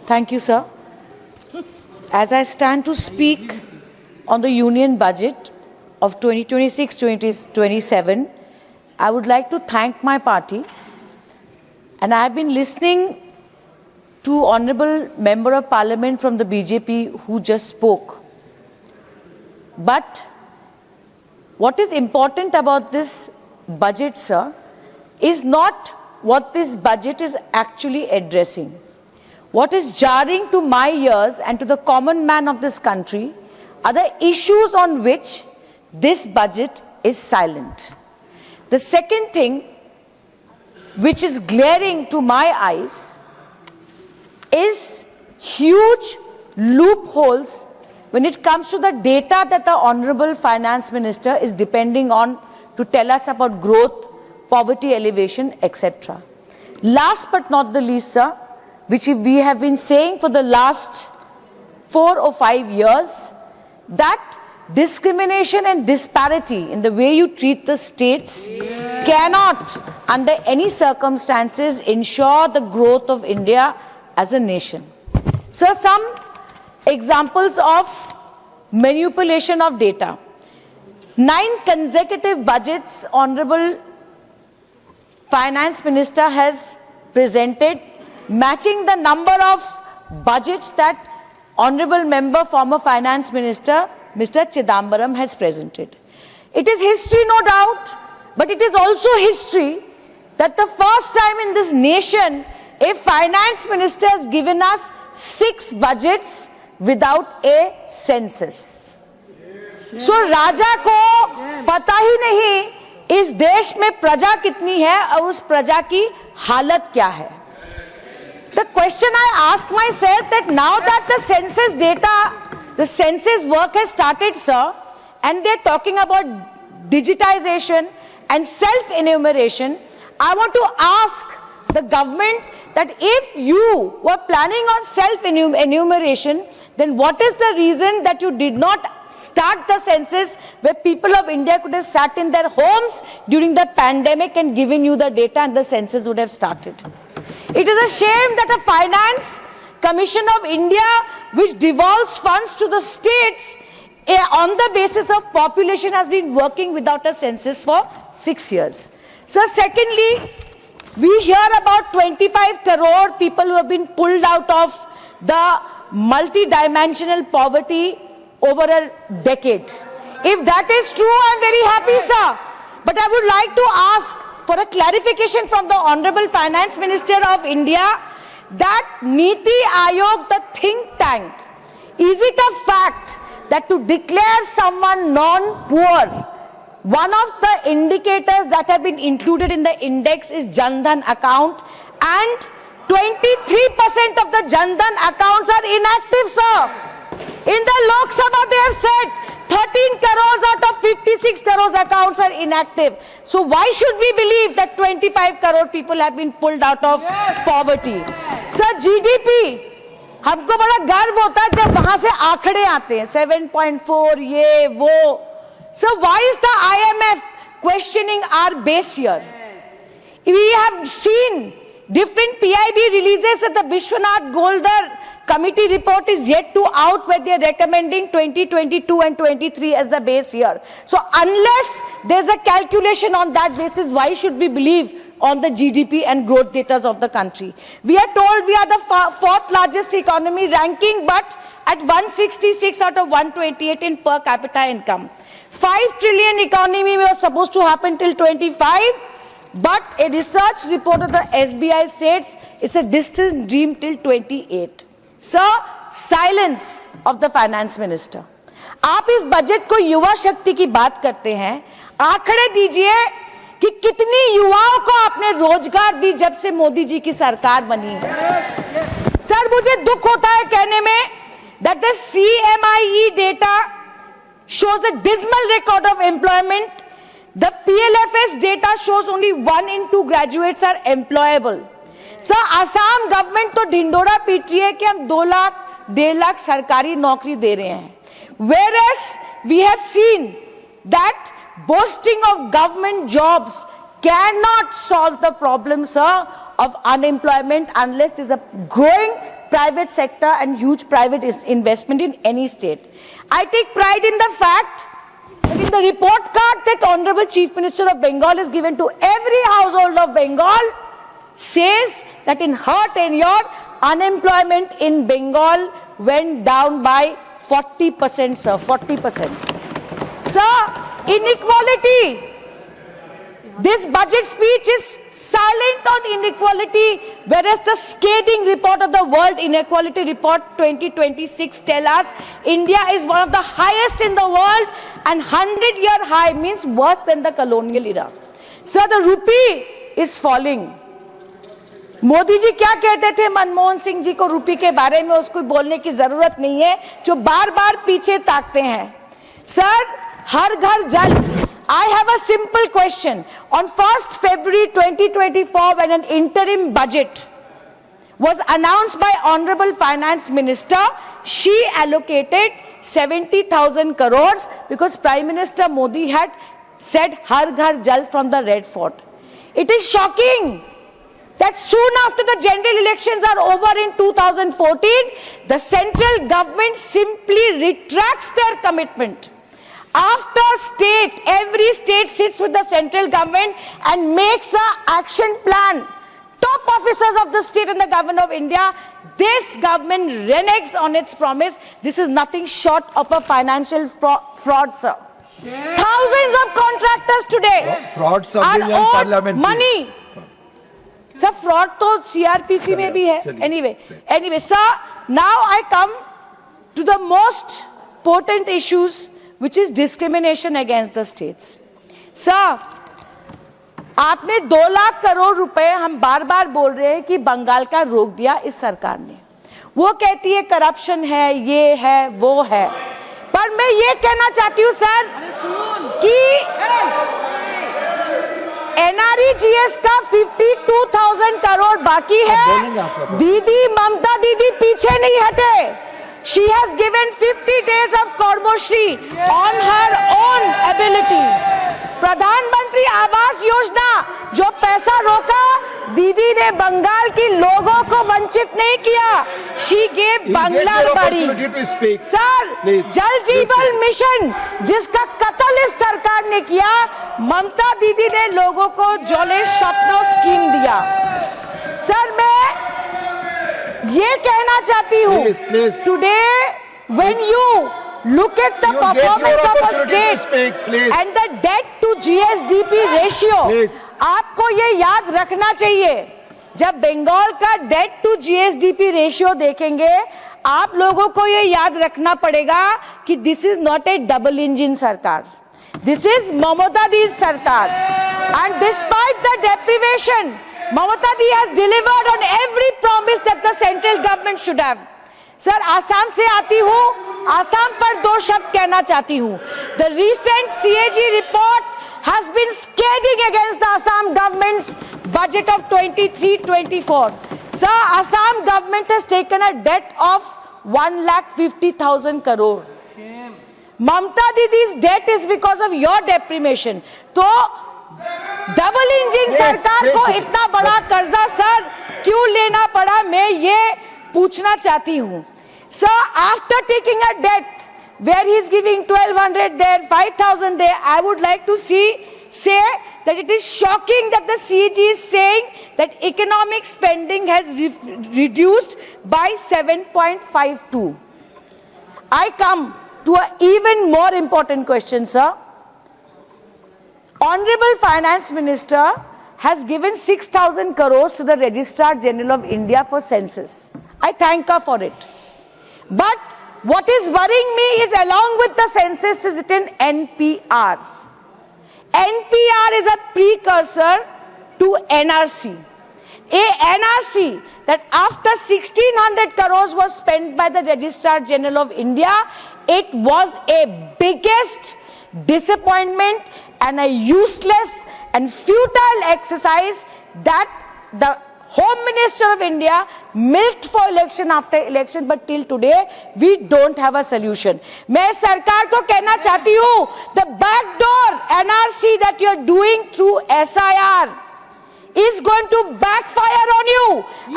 Thank you, sir. As I stand to speak on the union budget of 2026-2027, I would like to thank my party, and I have been listening to Honorable Member of Parliament from the BJP who just spoke. But what is important about this budget, sir, is not what this budget is actually addressing. What is jarring to my ears and to the common man of this country are the issues on which this budget is silent. The second thing which is glaring to my eyes is huge loopholes when it comes to the data that the Honorable Finance Minister is depending on to tell us about growth, poverty elevation, etc. Last but not the least, sir, which we have been saying for the last 4 or 5 years, that discrimination and disparity in the way you treat the states cannot, under any circumstances, ensure the growth of India as a nation. So, some examples of manipulation of data. 9 consecutive budgets Honorable Finance Minister has presented, matching the number of budgets that Honorable Member, former Finance Minister, Mr. Chidambaram has presented. It is history, no doubt, but it is also history that the first time in this nation, a Finance Minister has given us 6 budgets without a census. So, Raja ko pata hi nahi इस देश में प्रजा कितनी है और उस प्रजा की हालत क्या है. The question I ask myself that now that the census data, the census work has started, sir, and they're talking about digitization and self-enumeration, I want to ask the government that if you were planning on self-enumeration, then what is the reason that you did not start the census where people of India could have sat in their homes during the pandemic and given you the data and the census would have started? It is a shame that a Finance Commission of India, which devolves funds to the states on the basis of population, has been working without a census for 6 years. So, secondly, we hear about 25 crore people who have been pulled out of the multi-dimensional poverty over a decade. If that is true, I am very happy, sir. But I would like to ask for a clarification from the Honorable Finance Minister of India that Niti Aayog, the think tank, is it a fact that to declare someone non-poor, one of the indicators that have been included in the index is Jan Dhan account, and 23% of the Jan Dhan accounts are inactive, sir. In the Lok Sabha, they have said 13 crores out of 56 crores accounts are inactive. So why should we believe that 25 crore people have been pulled out of poverty? Sir, GDP, हमको बड़ा गर्व होता है जब वहां से आंकड़े आते हैं 7.4 ये वो. So why is the IMF questioning our base here? We have seen different PIB releases that the Vishwanath Goldar committee report is yet to out, where they are recommending 2022 and 23 as the base year. So unless there's a calculation on that basis, why should we believe on the GDP and growth data of the country? We are told we are the 4th largest economy ranking, but at 166 out of 128 in per capita income. 5 trillion economy was supposed to happen till 25, but a research report of the SBI states it's a distant dream till 28. Sir, silence of the finance minister. आप इस budget को युवा शक्ति की बात करते हैं, आंकड़े दीजिए कि कितनी युवाओं को आपने रोजगार दी जब से मोदी जी की सरकार बनी है. सर, मुझे दुख होता है कहने में that the CMIE data shows a dismal record of employment. The PLFS data shows only 1 in 2 graduates are employable. Sir, Assam government तो ढिंडोरा पीट रही है कि हम 2 लाख 1.5 लाख सरकारी नौकरी दे रहे हैं. Whereas we have seen that boasting of government jobs cannot solve the problem, sir, of unemployment unless there is a growing private sector and huge private investment in any state. I take pride in the fact that in the report card that Honorable Chief Minister of Bengal has given to every household of Bengal says that in her tenure, unemployment in Bengal went down by 40%, sir, 40%. Sir, inequality. This budget speech is silent on inequality, whereas the scathing report of the World Inequality Report 2026 tells us India is one of the highest in the world, and 100-year high means worse than the colonial era. So the rupee is falling. Modi ji क्या कहते थे मनमोहन सिंह जी को रूपी के बारे में, उसको बोलने की जरूरत नहीं है, जो बार बार पीछे ताकते हैं. सर, हर घर जल. I have a simple question. On 1st February 2024, when an interim budget was announced by Honorable Finance Minister, she allocated 70,000 crores because Prime Minister Modi had said Har Ghar Jal from the Red Fort. It is shocking that soon after the general elections are over in 2014, the central government simply retracts their commitment. After every state sits with the central government and makes an action plan. Top officers of the state and the government of India, this government reneges on its promise. This is nothing short of a financial fraud, sir. Yeah. Thousands of contractors today are owed money. Sir, fraud to CRPC में भी है. Anyway, sir, now I come to the most potent issues, which is discrimination against the states. Sir, आपने 2 लाख करोड़ रुपए, हम बार बार बोल रहे हैं कि बंगाल का रोक दिया इस सरकार ने. वो कहती है करप्शन है, ये है, वो है. पर मैं ये कहना चाहती हूँ सर कि NREGS का 52,000 करोड़ बाकी है. दीदी ममता दीदी पीछे नहीं हटे. She has given 50 days of Karmoshri on her own ability. प्रधानमंत्री आवास योजना जो पैसा रोका, दीदी ने बंगाल की लोगों को वंचित नहीं किया. She gave बंगला बड़ी. सर, जल जीवन मिशन जिसका कत्ल इस सरकार ने किया, ममता दीदी ने लोगों को जोले स्वप्नो स्कीम दिया. सर, मैं ये कहना चाहती हूँ, today when you look at the performance of a state and the debt to GSDP ratio, आपको ये याद रखना चाहिए. जब बंगाल का डेट टू GSDP रेशियो देखेंगे, आप लोगों को ये याद रखना पड़ेगा कि this is not A double engine सरकार. दिस इज ममता दी सरकार. And despite the deprivation, Mamata Di has delivered on every promise that the central government should have. Sir, Assam से आती हूँ, आसाम पर 2 शब्द कहना चाहती हूँ. The recent CAG report has been scathing against the Assam government's budget of 23-24. Sir, Assam government has taken a debt of 1,50,000 crore. Mamata Didi's debt is because of your deprivation. तो double engine सरकार को इतना बड़ा कर्जा sir क्यों लेना पड़ा, मैं ये पूछना चाहती हूँ. Sir, after taking a date where he is giving 1,200 there, 5,000 there, I would like to say that it is shocking that the CAG is saying that economic spending has reduced by 7.52. I come to an even more important question, sir. Honorable Finance Minister has given 6,000 crores to the Registrar General of India for census. I thank her for it. But what is worrying me is along with the census is written NPR. NPR is a precursor to NRC. A NRC that after 1,600 crores was spent by the Registrar General of India, it was a biggest disappointment and a useless and futile exercise that the Home Minister of India milked for election after election, but till today we don't have a solution. मैं सरकार को कहना चाहती हूँ, the backdoor NRC that you are doing through SIR is going to backfire on you.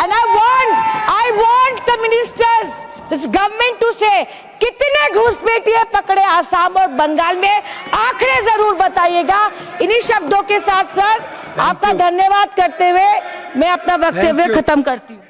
And I want the ministers, this government to say, कितने घुसपैठिए पकड़े आसाम और बंगाल में, आंकड़े जरूर बताइएगा। इन्हीं शब्दों के साथ सर आपका धन्यवाद करते हुए मैं अपना वक्तव्य खत्म करती हूँ।